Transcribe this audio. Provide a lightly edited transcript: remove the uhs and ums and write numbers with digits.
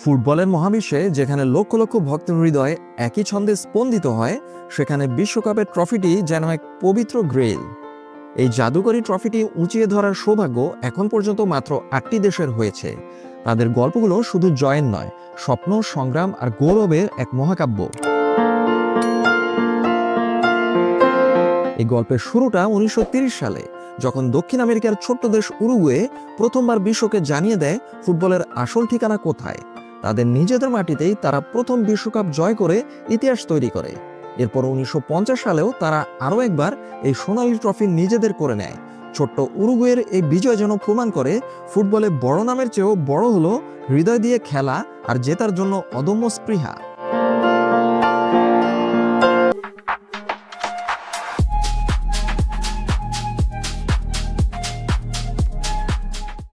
ফুটবলের মহাবিশ্বে যেখানে লক্ষ লক্ষ ভক্তের হৃদয় একই ছন্দে স্পন্দিত হয়, সেখানে বিশ্বকাপের ট্রফিটি যেন এক পবিত্র গ্রেইল। এই জাদুকরী ট্রফিটি উঁচিয়ে ধরার সৌভাগ্য এখন পর্যন্ত মাত্র 8টি দেশের হয়েছে। তাদের গল্পগুলো শুধু জয়ের নয়, স্বপ্ন, সংগ্রাম আর গৌরবের এক মহাকাব্য। এই গল্পের শুরুটা 1930 সালে, যখন দক্ষিণ আমেরিকার ছোট্ট দেশ উরুগুয়ে প্রথমবার বিশ্বকে জানিয়ে দেয় ফুটবলের আসল ঠিকানা কোথায়। তাদের নিজেদের মাটিতেই তারা প্রথম বিশ্বকাপ জয় করে ইতিহাস তৈরি করে। এরপর 1950 সালেও তারা আরও একবার এই সোনালী ট্রফি নিজেদের করে নেয়। ছোট্ট উরুগুয়ের এই বিজয় যেন প্রমাণ করে ফুটবলে বড় নামের চেয়েও বড় হলো হৃদয় দিয়ে খেলা আর জেতার জন্য অদম্য স্পৃহা।